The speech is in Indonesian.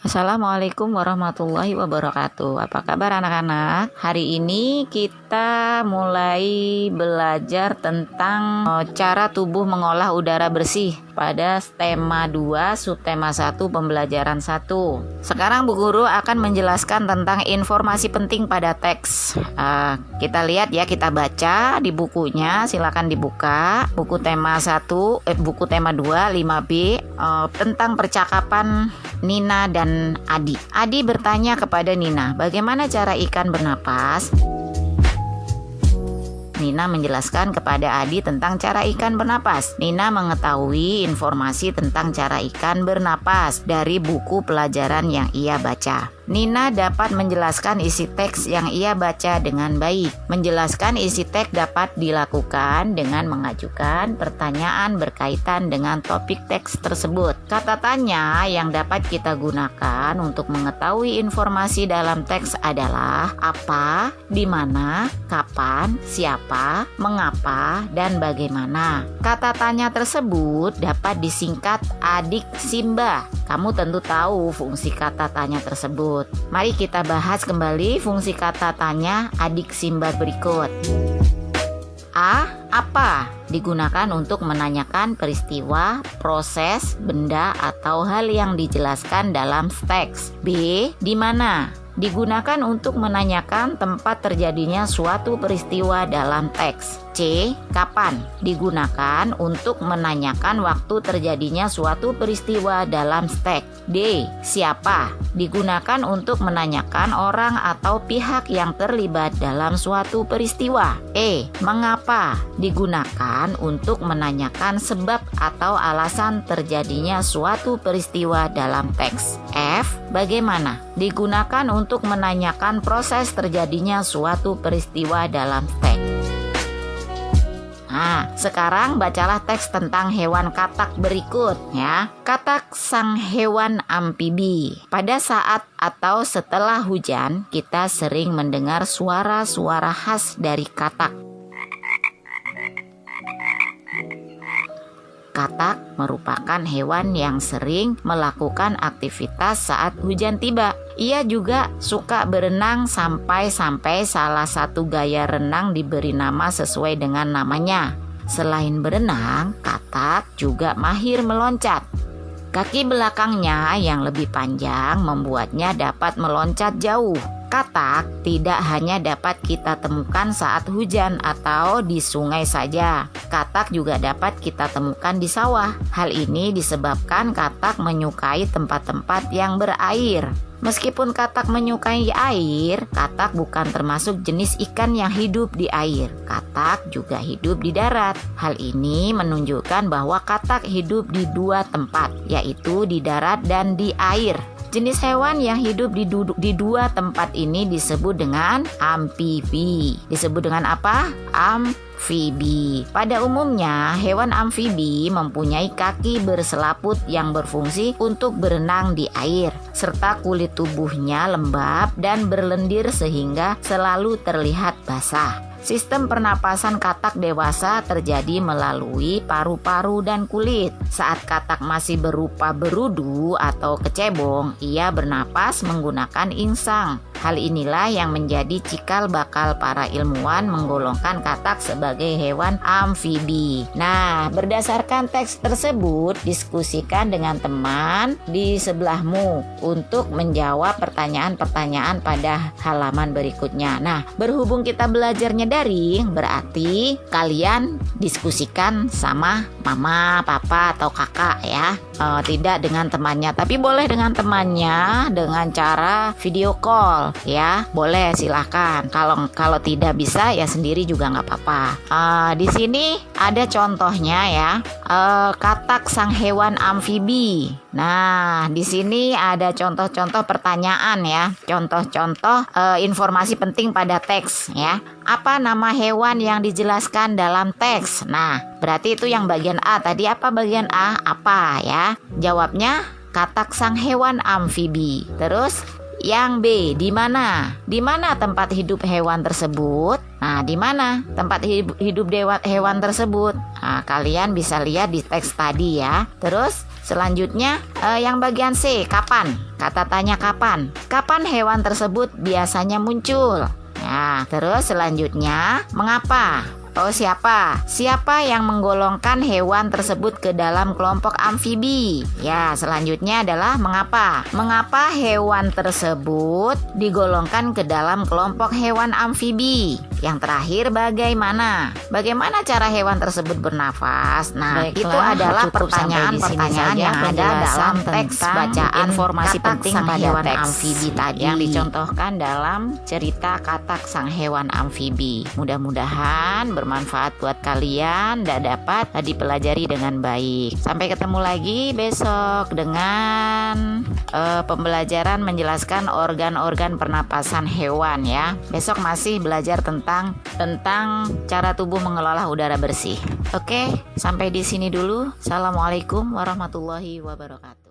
Assalamualaikum warahmatullahi wabarakatuh. Apa kabar anak-anak? Hari ini kita mulai belajar tentang cara tubuh mengolah udara bersih pada tema 2, subtema 1, pembelajaran 1. Sekarang Bu Guru akan menjelaskan tentang informasi penting pada teks. Kita lihat ya, kita baca di bukunya, silakan dibuka. Buku tema 1, buku tema 2, 5B, tentang percakapan Nina dan Adi. Adi bertanya kepada Nina, bagaimana cara ikan bernapas? Nina menjelaskan kepada Adi tentang cara ikan bernapas. Nina mengetahui informasi tentang cara ikan bernapas dari buku pelajaran yang ia baca. Nina dapat menjelaskan isi teks yang ia baca dengan baik. Menjelaskan isi teks dapat dilakukan dengan mengajukan pertanyaan berkaitan dengan topik teks tersebut. Kata tanya yang dapat kita gunakan untuk mengetahui informasi dalam teks adalah apa, di mana, kapan, siapa, mengapa, dan bagaimana. Kata tanya tersebut dapat disingkat adik Simba. Kamu tentu tahu fungsi kata tanya tersebut. Mari kita bahas kembali fungsi kata tanya adik Simba berikut. A. Apa? Digunakan untuk menanyakan peristiwa, proses, benda, atau hal yang dijelaskan dalam teks. B. Di mana? Digunakan untuk menanyakan tempat terjadinya suatu peristiwa dalam teks. C. Kapan? Digunakan untuk menanyakan waktu terjadinya suatu peristiwa dalam teks. D. Siapa? Digunakan untuk menanyakan orang atau pihak yang terlibat dalam suatu peristiwa. E. Mengapa? Digunakan untuk menanyakan sebab atau alasan terjadinya suatu peristiwa dalam teks. F. Bagaimana? Digunakan untuk menanyakan proses terjadinya suatu peristiwa dalam teks. Nah, sekarang bacalah teks tentang hewan katak berikut ya. Katak sang hewan amfibi. Pada saat atau setelah hujan, kita sering mendengar suara-suara khas dari katak. Katak merupakan hewan yang sering melakukan aktivitas saat hujan tiba. Ia juga suka berenang sampai salah satu gaya renang diberi nama sesuai dengan namanya. Selain berenang, katak juga mahir meloncat. Kaki belakangnya yang lebih panjang membuatnya dapat meloncat jauh. Katak tidak hanya dapat kita temukan saat hujan atau di sungai saja. Katak juga dapat kita temukan di sawah. Hal ini disebabkan katak menyukai tempat-tempat yang berair. Meskipun katak menyukai air, katak bukan termasuk jenis ikan yang hidup di air. Katak juga hidup di darat. Hal ini menunjukkan bahwa katak hidup di dua tempat, yaitu di darat dan di air. Jenis hewan yang hidup di dua tempat ini disebut dengan amfibi. Disebut dengan apa? Amfibi. Pada umumnya, hewan amfibi mempunyai kaki berselaput yang berfungsi untuk berenang di air, serta kulit tubuhnya lembab dan berlendir sehingga selalu terlihat basah. Sistem pernapasan katak dewasa terjadi melalui paru-paru dan kulit. Saat katak masih berupa berudu atau kecebong, ia bernapas menggunakan insang. Hal inilah yang menjadi cikal bakal para ilmuwan menggolongkan katak sebagai hewan amfibi. Nah, berdasarkan teks tersebut, diskusikan dengan teman di sebelahmu untuk menjawab pertanyaan-pertanyaan pada halaman berikutnya. Nah, berhubung kita belajarnya daring, berarti kalian diskusikan sama mama, papa, atau kakak ya. Tidak dengan temannya, tapi boleh dengan temannya dengan cara video call ya. Boleh, silahkan. Kalau tidak bisa ya sendiri juga nggak apa-apa. Di sini ada contohnya ya. Katak sang hewan amfibi. Nah, di sini ada contoh-contoh pertanyaan ya. Contoh-contoh informasi penting pada teks ya. Apa nama hewan yang dijelaskan dalam teks? Nah, berarti itu yang bagian A. Tadi apa bagian A? Apa ya? Jawabnya katak sang hewan amfibi. Terus yang B, di mana? Di mana tempat hidup hewan tersebut? Nah, di mana tempat hidup hewan tersebut? Nah, kalian bisa lihat di teks tadi ya. Terus Selanjutnya yang bagian C, kapan? Kata tanya kapan? Kapan hewan tersebut biasanya muncul? Nah, terus selanjutnya mengapa? Oh, siapa? Siapa yang menggolongkan hewan tersebut ke dalam kelompok amfibi? Ya, selanjutnya adalah mengapa? Mengapa hewan tersebut digolongkan ke dalam kelompok hewan amfibi? Yang terakhir, bagaimana? Bagaimana cara hewan tersebut bernafas? Nah, Baiklah, itu adalah cukup pertanyaan-pertanyaan yang ada dalam teks bacaan informasi Katak penting Sang pada Hewan teks Amfibi tadi yang dicontohkan dalam cerita Katak Sang Hewan Amfibi. Mudah-mudahan bermanfaat buat kalian dan dapat dipelajari dengan baik. Sampai ketemu lagi besok dengan pembelajaran menjelaskan organ-organ pernapasan hewan ya. Besok masih belajar tentang cara tubuh mengelola udara bersih. Oke, sampai di sini dulu. Assalamualaikum warahmatullahi wabarakatuh.